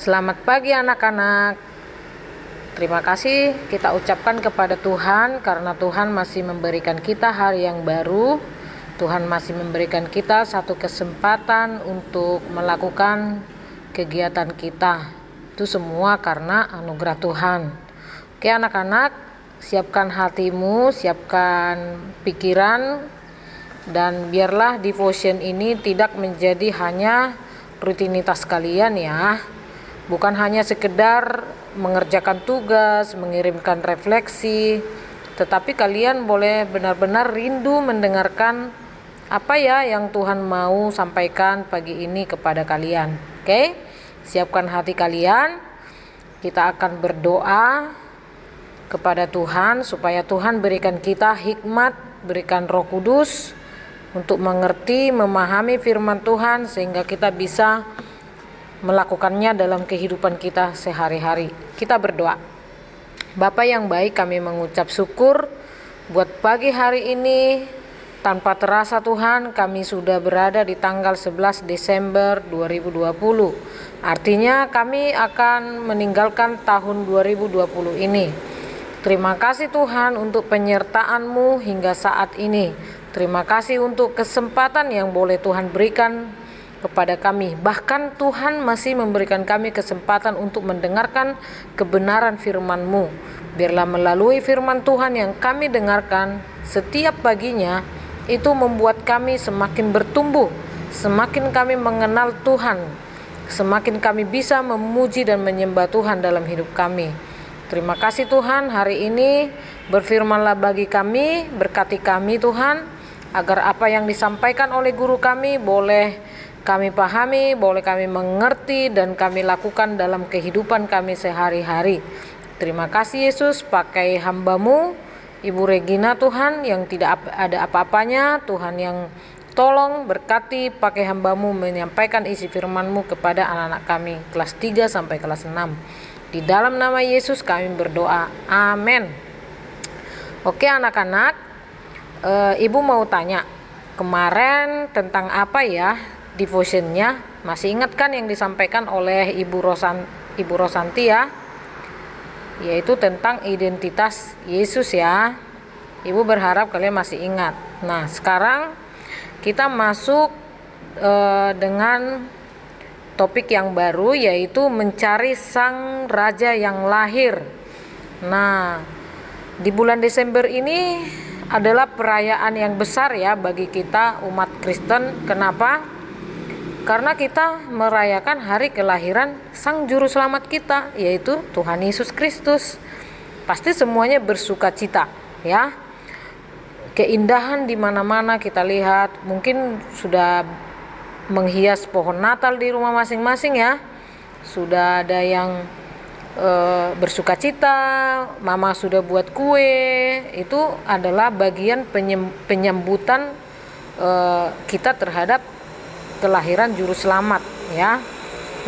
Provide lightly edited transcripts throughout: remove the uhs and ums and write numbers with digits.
Selamat pagi anak-anak. Terima kasih kita ucapkan kepada Tuhan karena Tuhan masih memberikan kita hari yang baru. Tuhan masih memberikan kita satu kesempatan untuk melakukan kegiatan kita. Itu semua karena anugerah Tuhan. Oke anak-anak, siapkan hatimu, siapkan pikiran, dan biarlah devotion ini tidak menjadi hanya rutinitas kalian ya. Bukan hanya sekedar mengerjakan tugas, mengirimkan refleksi, tetapi kalian boleh benar-benar rindu mendengarkan apa ya yang Tuhan mau sampaikan pagi ini kepada kalian. Oke? Siapkan hati kalian. Kita akan berdoa kepada Tuhan supaya Tuhan berikan kita hikmat, berikan Roh Kudus untuk mengerti, memahami firman Tuhan sehingga kita bisa melakukannya dalam kehidupan kita sehari-hari. Kita berdoa. Bapa yang baik, kami mengucap syukur buat pagi hari ini. Tanpa terasa Tuhan, kami sudah berada di tanggal 11 Desember 2020. Artinya kami akan meninggalkan tahun 2020 ini. Terima kasih Tuhan untuk penyertaan-Mu hingga saat ini. Terima kasih untuk kesempatan yang boleh Tuhan berikan kepada kami. Bahkan Tuhan masih memberikan kami kesempatan untuk mendengarkan kebenaran firman-Mu. Biarlah melalui firman Tuhan yang kami dengarkan setiap paginya, itu membuat kami semakin bertumbuh, semakin kami mengenal Tuhan, semakin kami bisa memuji dan menyembah Tuhan dalam hidup kami. Terima kasih Tuhan, hari ini berfirmanlah bagi kami, berkati kami Tuhan, agar apa yang disampaikan oleh guru kami boleh kami pahami, boleh kami mengerti dan kami lakukan dalam kehidupan kami sehari-hari. Terima kasih Yesus, pakai hamba-Mu, Ibu Regina Tuhan yang tidak ada apa-apanya. Tuhan yang tolong berkati pakai hamba-Mu menyampaikan isi firman-Mu kepada anak-anak kami kelas 3 sampai kelas 6. Di dalam nama Yesus kami berdoa, amin. Oke anak-anak, Ibu mau tanya, kemarin tentang apa ya devotionnya? Masih ingat kan yang disampaikan oleh Ibu Rosanti ya, yaitu tentang identitas Yesus ya. Ibu berharap kalian masih ingat. Nah sekarang kita masuk dengan topik yang baru, yaitu mencari sang raja yang lahir. Nah di bulan Desember ini adalah perayaan yang besar ya bagi kita umat Kristen. Kenapa? Karena kita merayakan hari kelahiran Sang Juru Selamat kita, yaitu Tuhan Yesus Kristus. Pasti semuanya bersuka cita ya. Keindahan di mana-mana kita lihat, mungkin sudah menghias pohon Natal di rumah masing-masing ya. Sudah ada yang bersuka cita, mama sudah buat kue. Itu adalah bagian penyambutan kita terhadap kelahiran Juru Selamat ya.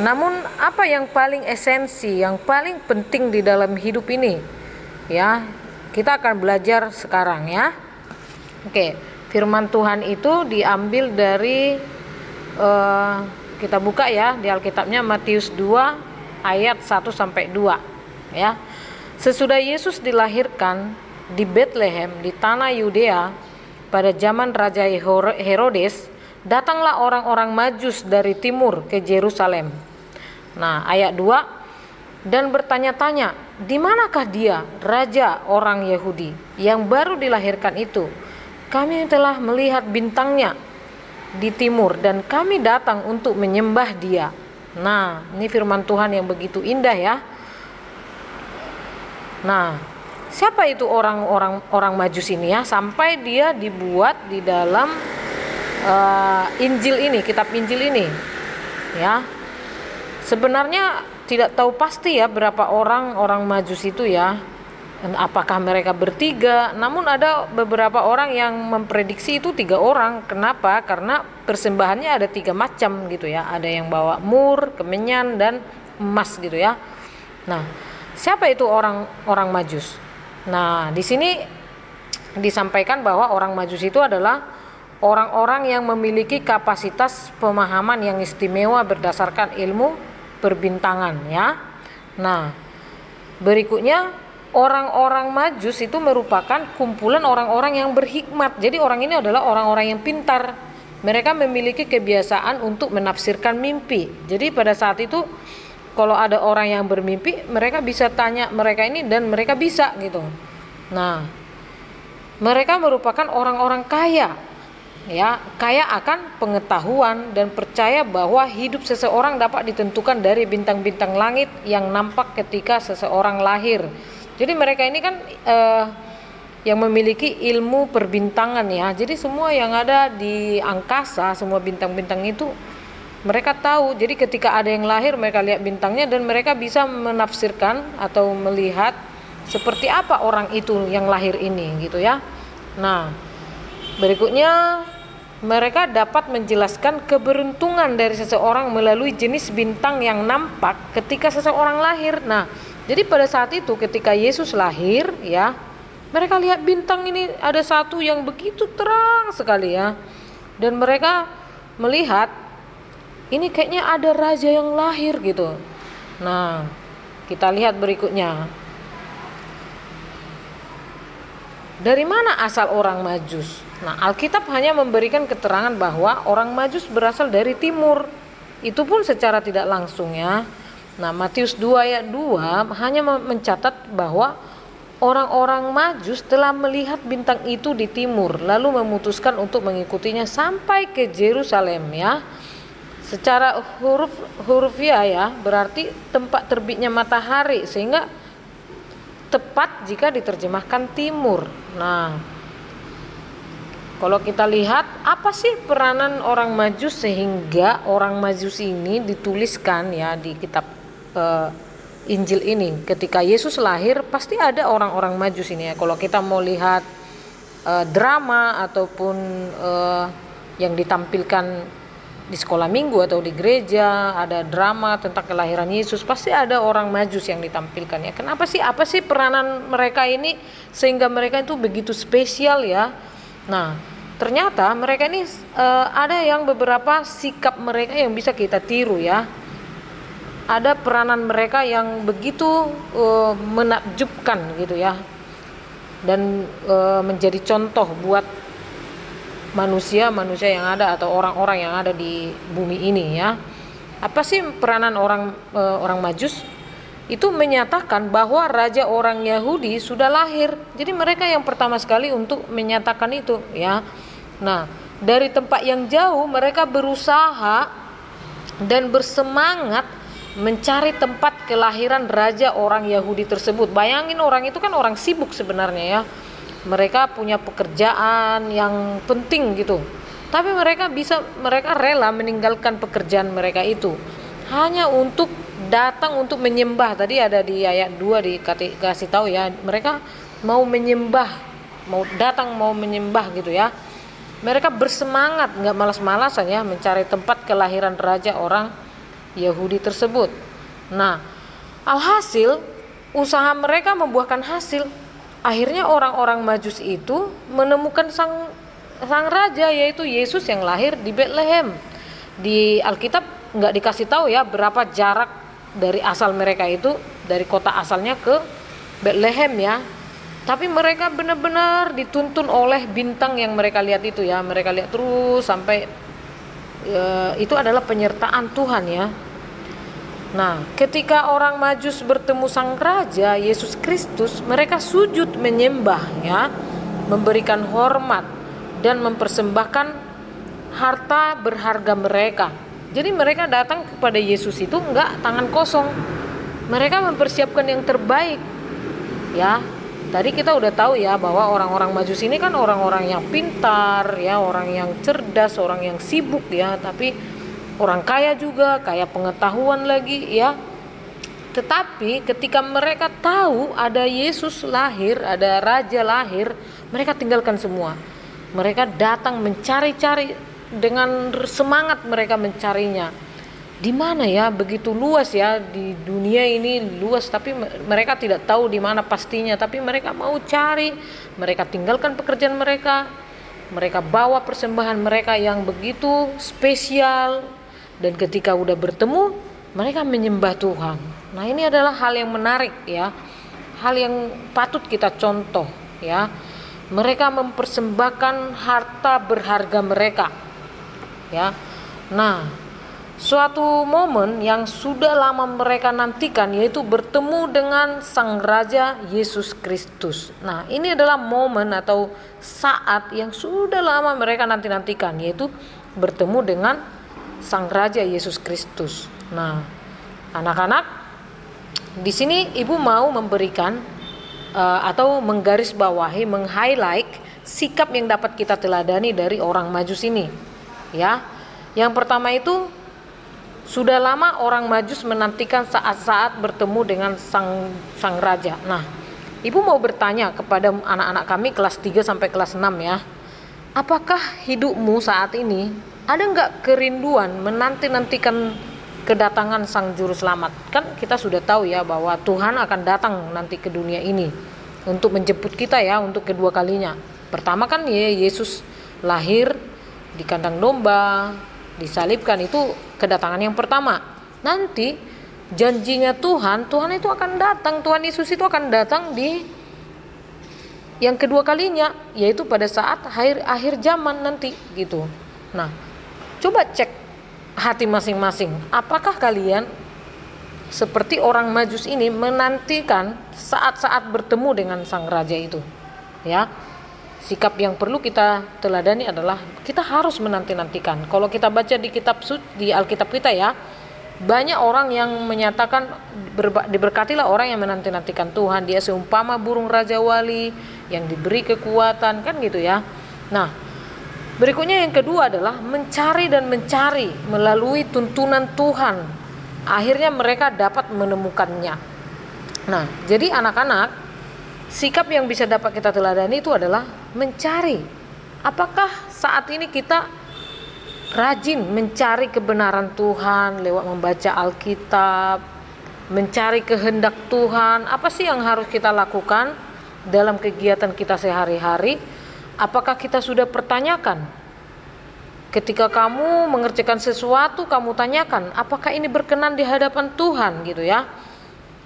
Namun apa yang paling esensi, yang paling penting di dalam hidup ini ya, kita akan belajar sekarang ya. Oke, firman Tuhan itu diambil dari kita buka ya di Alkitabnya, Matius 2 ayat 1 sampai 2 ya. Sesudah Yesus dilahirkan di Betlehem di tanah Yudea pada zaman Raja Herodes, datanglah orang-orang Majus dari timur ke Yerusalem. Nah, ayat 2, dan bertanya-tanya, di manakah dia, raja orang Yahudi yang baru dilahirkan itu? Kami telah melihat bintangnya di timur dan kami datang untuk menyembah dia. Nah, ini firman Tuhan yang begitu indah ya. Nah, siapa itu orang Majus ini ya? Sampai dia dibuat di dalam Injil ini, kitab Injil ini ya. Sebenarnya tidak tahu pasti ya berapa orang Majus itu ya, apakah mereka bertiga. Namun ada beberapa orang yang memprediksi itu 3 orang. Kenapa? Karena persembahannya ada 3 macam gitu ya. Ada yang bawa mur, kemenyan, dan emas gitu ya. Nah, siapa itu orang Majus? Nah, di sini disampaikan bahwa orang Majus itu adalah orang-orang yang memiliki kapasitas pemahaman yang istimewa berdasarkan ilmu perbintangan ya. Nah, berikutnya orang-orang Majus itu merupakan kumpulan orang-orang yang berhikmat. Jadi orang ini adalah orang-orang yang pintar. Mereka memiliki kebiasaan untuk menafsirkan mimpi. Jadi pada saat itu kalau ada orang yang bermimpi, mereka bisa tanya mereka ini dan mereka bisa gitu. Nah, mereka merupakan orang-orang kaya. Ya, kaya akan pengetahuan dan percaya bahwa hidup seseorang dapat ditentukan dari bintang-bintang langit yang nampak ketika seseorang lahir. Jadi mereka ini kan yang memiliki ilmu perbintangan ya. Jadi semua yang ada di angkasa, semua bintang-bintang itu mereka tahu. Jadi ketika ada yang lahir, mereka lihat bintangnya dan mereka bisa menafsirkan atau melihat seperti apa orang itu yang lahir ini gitu ya. Nah, berikutnya mereka dapat menjelaskan keberuntungan dari seseorang melalui jenis bintang yang nampak ketika seseorang lahir. Nah, jadi pada saat itu ketika Yesus lahir ya, mereka lihat bintang ini ada satu yang begitu terang sekali ya. Dan mereka melihat ini kayaknya ada raja yang lahir gitu. Nah, kita lihat berikutnya. Dari mana asal orang Majus? Nah, Alkitab hanya memberikan keterangan bahwa orang Majus berasal dari timur. Itu pun secara tidak langsung ya. Nah, Matius 2 ayat 2 hanya mencatat bahwa orang-orang Majus telah melihat bintang itu di timur, lalu memutuskan untuk mengikutinya sampai ke Yerusalem ya. Secara hurufiah ya, berarti tempat terbitnya matahari, sehingga tepat jika diterjemahkan timur. Nah, kalau kita lihat apa sih peranan orang Majus sehingga orang Majus ini dituliskan ya di kitab Injil ini. Ketika Yesus lahir pasti ada orang-orang Majus ini ya. Kalau kita mau lihat drama ataupun yang ditampilkan di sekolah minggu atau di gereja, ada drama tentang kelahiran Yesus, pasti ada orang Majus yang ditampilkan ya. Kenapa sih? Apa sih peranan mereka ini sehingga mereka itu begitu spesial ya? Nah, ternyata mereka ini ada yang beberapa sikap mereka yang bisa kita tiru ya. Ada peranan mereka yang begitu menakjubkan gitu ya. Dan menjadi contoh buat manusia-manusia yang ada atau orang-orang yang ada di bumi ini ya. Apa sih peranan orang Majus? Itu menyatakan bahwa raja orang Yahudi sudah lahir. Jadi mereka yang pertama sekali untuk menyatakan itu ya. Nah, dari tempat yang jauh mereka berusaha dan bersemangat mencari tempat kelahiran raja orang Yahudi tersebut. Bayangin, orang itu kan orang sibuk sebenarnya ya. Mereka punya pekerjaan yang penting gitu. Tapi mereka rela meninggalkan pekerjaan mereka itu hanya untuk datang untuk menyembah. Tadi ada di ayat 2 dikasih tahu ya, mereka mau menyembah, mau datang mau menyembah gitu ya. Mereka bersemangat, nggak malas-malasan ya mencari tempat kelahiran raja orang Yahudi tersebut. Nah, alhasil usaha mereka membuahkan hasil. Akhirnya orang-orang Majus itu menemukan sang raja, yaitu Yesus yang lahir di Betlehem. Di Alkitab nggak dikasih tahu ya berapa jarak dari asal mereka itu, dari kota asalnya ke Betlehem ya. Tapi mereka benar-benar dituntun oleh bintang yang mereka lihat itu ya. Mereka lihat terus sampai itu adalah penyertaan Tuhan ya. Nah, ketika orang Majus bertemu sang raja Yesus Kristus, mereka sujud menyembah ya, memberikan hormat dan mempersembahkan harta berharga mereka. Jadi mereka datang kepada Yesus itu enggak tangan kosong. Mereka mempersiapkan yang terbaik. Ya. Tadi kita udah tahu ya bahwa orang-orang Majus ini kan orang-orang yang pintar ya, orang yang cerdas, orang yang sibuk ya, tapi orang kaya juga, kaya pengetahuan lagi ya. Tetapi ketika mereka tahu ada Yesus lahir, ada raja lahir, mereka tinggalkan semua. Mereka datang mencari-cari dengan semangat, mereka mencarinya. Di mana ya, begitu luas ya, di dunia ini luas, tapi mereka tidak tahu di mana pastinya, tapi mereka mau cari. Mereka tinggalkan pekerjaan mereka. Mereka bawa persembahan mereka yang begitu spesial. Dan ketika udah bertemu, Mereka menyembah Tuhan. Nah, ini adalah hal yang menarik ya. Hal yang patut kita contoh ya. Mereka mempersembahkan harta berharga mereka. Ya. Nah, suatu momen yang sudah lama mereka nantikan, yaitu bertemu dengan Sang Raja Yesus Kristus. Nah, ini adalah momen atau saat yang sudah lama mereka nantikan, yaitu bertemu dengan Sang Raja Yesus Kristus. Nah, anak-anak, di sini ibu mau memberikan atau menggarisbawahi, meng-highlight sikap yang dapat kita teladani dari orang Majus ini. Ya, yang pertama itu, sudah lama orang Majus menantikan saat-saat bertemu dengan sang raja. Nah, ibu mau bertanya kepada anak-anak kami kelas 3 sampai kelas 6 ya. Apakah hidupmu saat ini ada enggak kerinduan menanti-nantikan kedatangan Sang Juru Selamat? Kan kita sudah tahu ya bahwa Tuhan akan datang nanti ke dunia ini untuk menjemput kita ya, untuk kedua kalinya. Pertama kan Yesus lahir di kandang domba, disalibkan, itu kedatangan yang pertama. Nanti janjinya Tuhan itu akan datang, Tuhan Yesus itu akan datang di yang kedua kalinya, yaitu pada saat akhir zaman nanti gitu. Nah, coba cek hati masing-masing. Apakah kalian seperti orang Majus ini menantikan saat-saat bertemu dengan Sang Raja itu? Ya. Sikap yang perlu kita teladani adalah kita harus menanti-nantikan. Kalau kita baca di Alkitab kita ya, banyak orang yang menyatakan diberkatilah orang yang menanti-nantikan Tuhan. Dia seumpama burung raja wali yang diberi kekuatan, kan gitu ya. Nah, berikutnya yang kedua adalah mencari dan mencari melalui tuntunan Tuhan. Akhirnya mereka dapat menemukannya. Nah, jadi anak-anak, sikap yang bisa dapat kita teladani itu adalah mencari. Apakah saat ini kita rajin mencari kebenaran Tuhan lewat membaca Alkitab, mencari kehendak Tuhan? Apa sih yang harus kita lakukan dalam kegiatan kita sehari-hari? Apakah kita sudah pertanyakan? Ketika kamu mengerjakan sesuatu, kamu tanyakan, apakah ini berkenan di hadapan Tuhan gitu ya?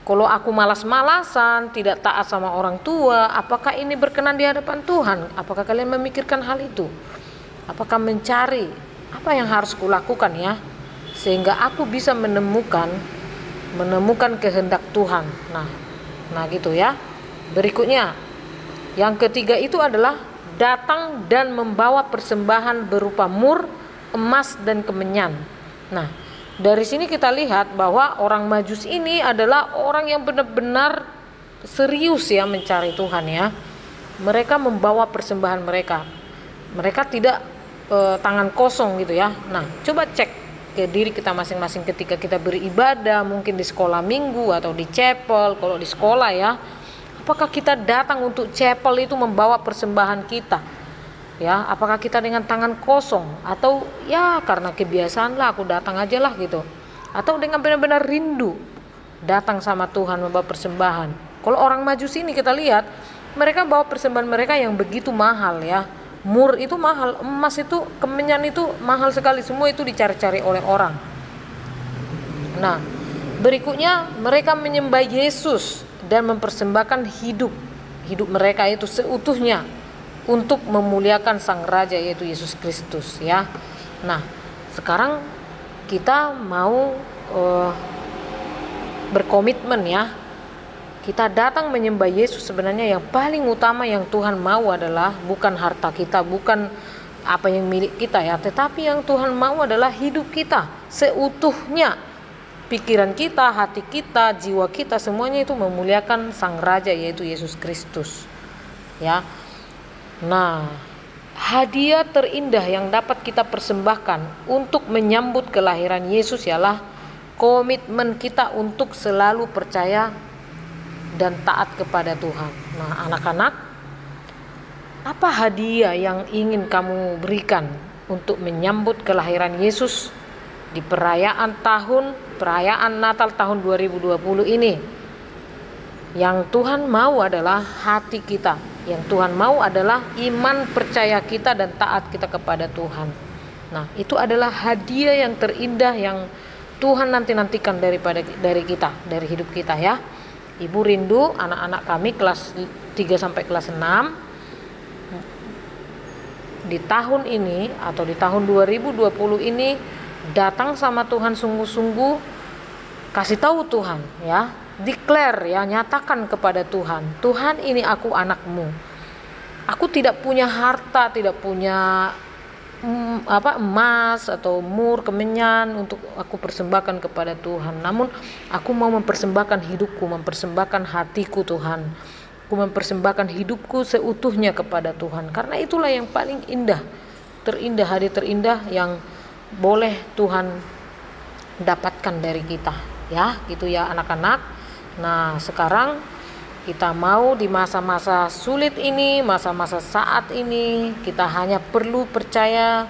Kalau aku malas-malasan, tidak taat sama orang tua, apakah ini berkenan di hadapan Tuhan? Apakah kalian memikirkan hal itu? Apakah mencari apa yang harus kulakukan ya, sehingga aku bisa menemukan kehendak Tuhan. Nah gitu ya. Berikutnya, yang ketiga itu adalah datang dan membawa persembahan berupa mur, emas dan kemenyan. Nah, dari sini kita lihat bahwa orang Majus ini adalah orang yang benar-benar serius ya mencari Tuhan ya. Mereka membawa persembahan mereka. Mereka tidak tangan kosong gitu ya. Nah, coba cek ke diri kita masing-masing ketika kita beribadah, mungkin di sekolah minggu atau di chapel. Kalau di sekolah ya, apakah kita datang untuk chapel itu membawa persembahan kita? Ya, apakah kita dengan tangan kosong atau ya karena kebiasaan lah aku datang aja lah gitu, atau dengan benar-benar rindu datang sama Tuhan membawa persembahan? Kalau orang Majus ini kita lihat mereka bawa persembahan mereka yang begitu mahal ya. Mur itu mahal, emas itu, kemenyan itu mahal sekali, semua itu dicari-cari oleh orang. Nah, berikutnya mereka menyembah Yesus dan mempersembahkan hidup mereka itu seutuhnya untuk memuliakan Sang Raja yaitu Yesus Kristus ya. Nah, sekarang kita mau berkomitmen ya. Kita datang menyembah Yesus, sebenarnya yang paling utama yang Tuhan mau adalah bukan harta kita, bukan apa yang milik kita ya, tetapi yang Tuhan mau adalah hidup kita seutuhnya. Pikiran kita, hati kita, jiwa kita, semuanya itu memuliakan Sang Raja yaitu Yesus Kristus ya. Nah, hadiah terindah yang dapat kita persembahkan untuk menyambut kelahiran Yesus ialah komitmen kita untuk selalu percaya dan taat kepada Tuhan. Nah, anak-anak, apa hadiah yang ingin kamu berikan untuk menyambut kelahiran Yesus di perayaan Natal tahun 2020 ini? Yang Tuhan mau adalah hati kita. Yang Tuhan mau adalah iman percaya kita dan taat kita kepada Tuhan. Nah, itu adalah hadiah yang terindah yang Tuhan nantikan dari kita, dari hidup kita ya. Ibu rindu anak-anak kami kelas 3 sampai kelas 6 di tahun ini atau di tahun 2020 ini datang sama Tuhan sungguh-sungguh, kasih tahu Tuhan ya, declare ya, nyatakan kepada Tuhan, Tuhan ini aku anakmu. Aku tidak punya harta, tidak punya emas atau mur, kemenyan untuk aku persembahkan kepada Tuhan. Namun aku mau mempersembahkan hidupku, mempersembahkan hatiku Tuhan. Aku mempersembahkan hidupku seutuhnya kepada Tuhan. Karena itulah yang paling indah, terindah, hari terindah yang boleh Tuhan dapatkan dari kita. Ya, gitu ya anak-anak. Nah, sekarang kita mau di masa-masa sulit ini, masa-masa saat ini, kita hanya perlu percaya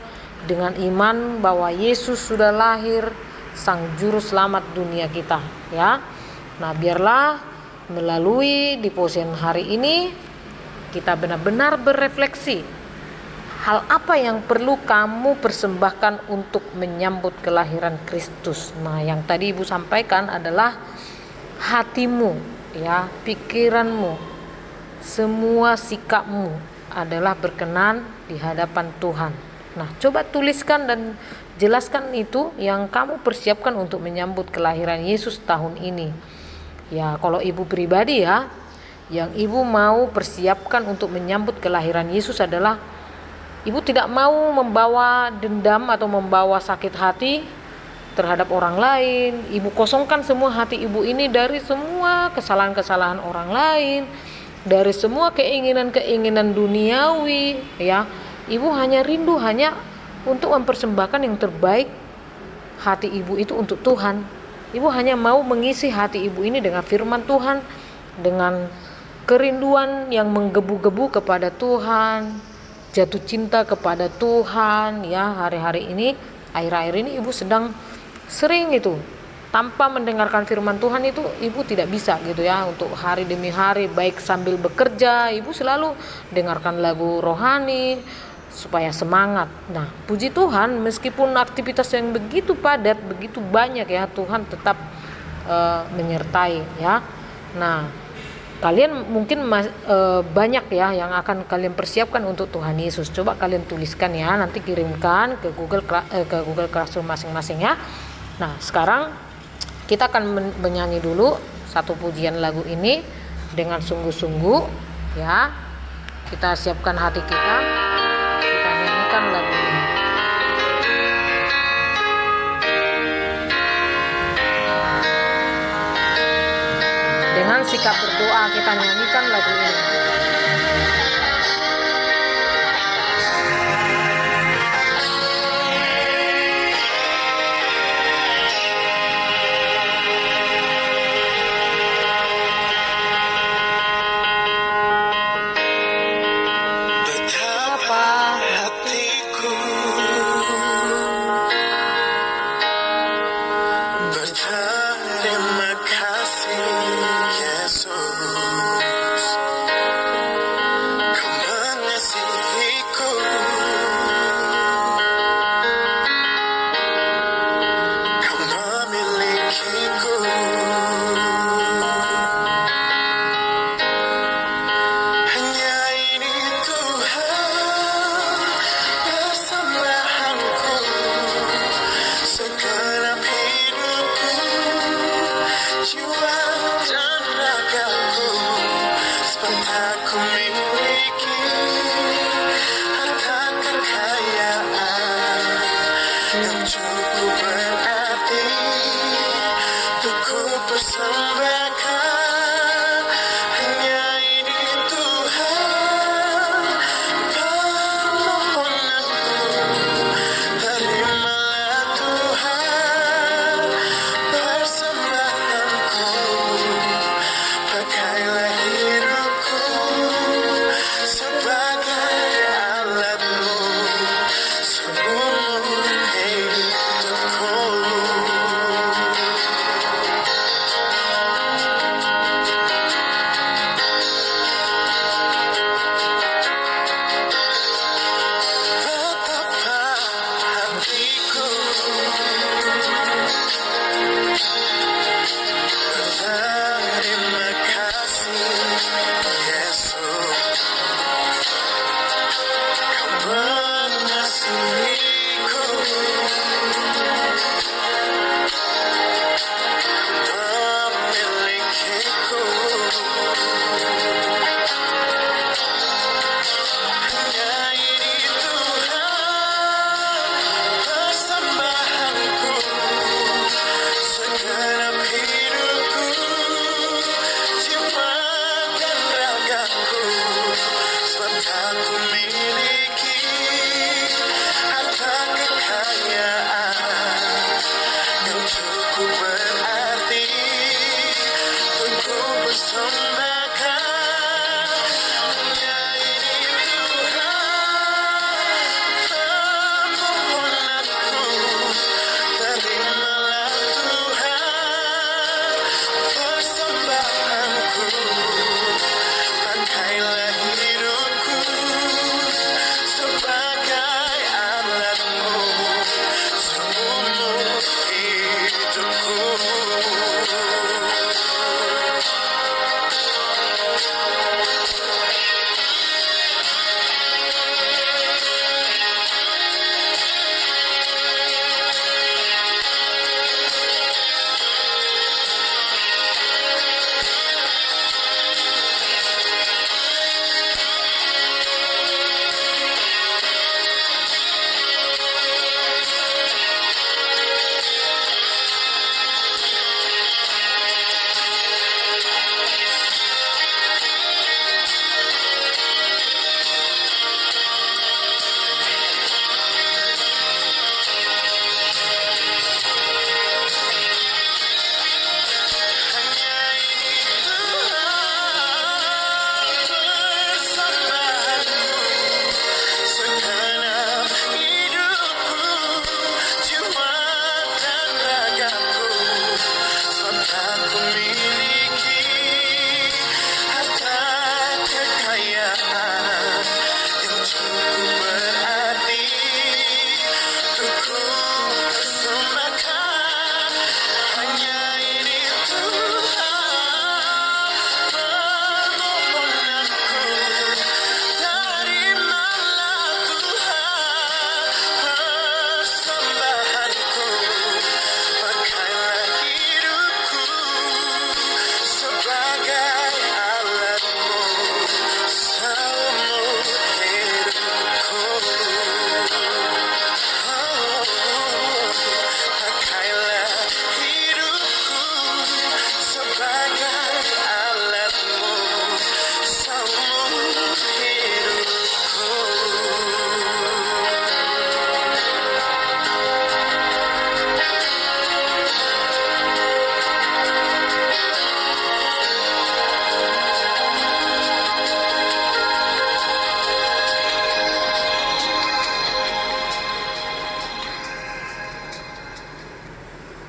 dengan iman bahwa Yesus sudah lahir, Sang Juru Selamat dunia kita, ya. Nah, biarlah melalui devotion hari ini kita benar-benar berefleksi hal apa yang perlu kamu persembahkan untuk menyambut kelahiran Kristus. Nah, yang tadi Ibu sampaikan adalah hatimu, ya, pikiranmu, semua sikapmu adalah berkenan di hadapan Tuhan. Nah, coba tuliskan dan jelaskan itu yang kamu persiapkan untuk menyambut kelahiran Yesus tahun ini. Ya, kalau ibu pribadi ya, yang ibu mau persiapkan untuk menyambut kelahiran Yesus adalah ibu tidak mau membawa dendam atau membawa sakit hati terhadap orang lain. Ibu kosongkan semua hati ibu ini dari semua kesalahan-kesalahan orang lain, dari semua keinginan-keinginan duniawi, ya. Ibu hanya rindu hanya untuk mempersembahkan yang terbaik hati ibu itu untuk Tuhan. Ibu hanya mau mengisi hati ibu ini dengan firman Tuhan, dengan kerinduan yang menggebu-gebu kepada Tuhan, jatuh cinta kepada Tuhan, ya. Hari-hari ini, akhir-akhir ini ibu sedang sering itu tanpa mendengarkan firman Tuhan itu ibu tidak bisa gitu ya, untuk hari demi hari, baik sambil bekerja ibu selalu dengarkan lagu rohani supaya semangat. Nah, puji Tuhan, meskipun aktivitas yang begitu padat, begitu banyak ya, Tuhan tetap menyertai ya. Nah, kalian mungkin banyak ya yang akan kalian persiapkan untuk Tuhan Yesus. Coba kalian tuliskan ya, nanti kirimkan ke Google Classroom masing-masing ya. Nah, sekarang kita akan menyanyi dulu satu pujian lagu ini dengan sungguh-sungguh ya. Kita siapkan hati kita nyanyikan lagu ini. Dengan sikap berdoa kita nyanyikan lagu ini.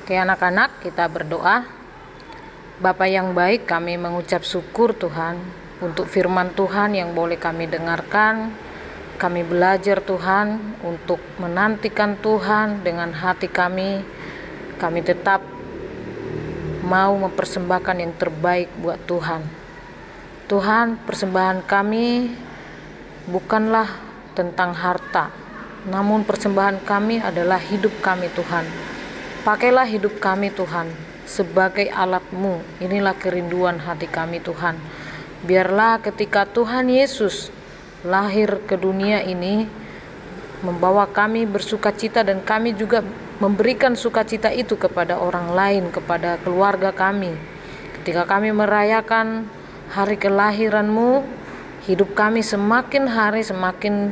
Oke anak-anak, kita berdoa. Bapa yang baik, kami mengucap syukur Tuhan untuk firman Tuhan yang boleh kami dengarkan. Kami belajar Tuhan untuk menantikan Tuhan dengan hati kami. Kami tetap mau mempersembahkan yang terbaik buat Tuhan. Tuhan, persembahan kami bukanlah tentang harta, namun persembahan kami adalah hidup kami Tuhan. Pakailah hidup kami Tuhan sebagai alat-Mu. Inilah kerinduan hati kami Tuhan. Biarlah ketika Tuhan Yesus lahir ke dunia ini, membawa kami bersukacita dan kami juga memberikan sukacita itu kepada orang lain, kepada keluarga kami. Ketika kami merayakan hari kelahiran-Mu, hidup kami semakin hari semakin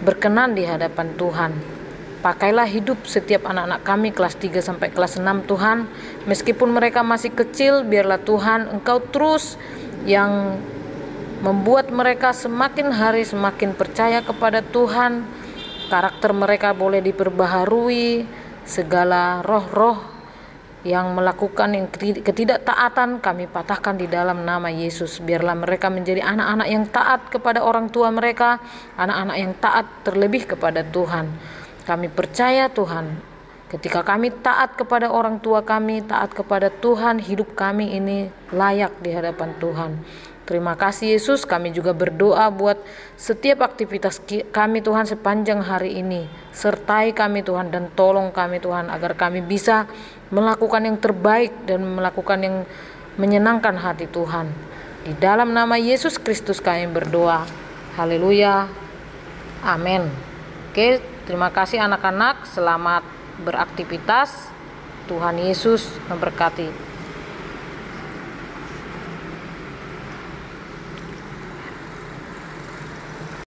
berkenan di hadapan Tuhan. Pakailah hidup setiap anak-anak kami kelas 3 sampai kelas 6 Tuhan. Meskipun mereka masih kecil, biarlah Tuhan Engkau terus yang membuat mereka semakin hari semakin percaya kepada Tuhan. Karakter mereka boleh diperbaharui. Segala roh-roh yang melakukan yang ketidaktaatan kami patahkan di dalam nama Yesus. Biarlah mereka menjadi anak-anak yang taat kepada orang tua mereka, anak-anak yang taat terlebih kepada Tuhan. Kami percaya Tuhan, ketika kami taat kepada orang tua kami, taat kepada Tuhan, hidup kami ini layak di hadapan Tuhan. Terima kasih Yesus, kami juga berdoa buat setiap aktivitas kami Tuhan sepanjang hari ini. Sertai kami Tuhan dan tolong kami Tuhan agar kami bisa melakukan yang terbaik dan melakukan yang menyenangkan hati Tuhan. Di dalam nama Yesus Kristus kami berdoa. Haleluya. Amin. Oke, terima kasih anak-anak. Selamat beraktivitas. Tuhan Yesus memberkati.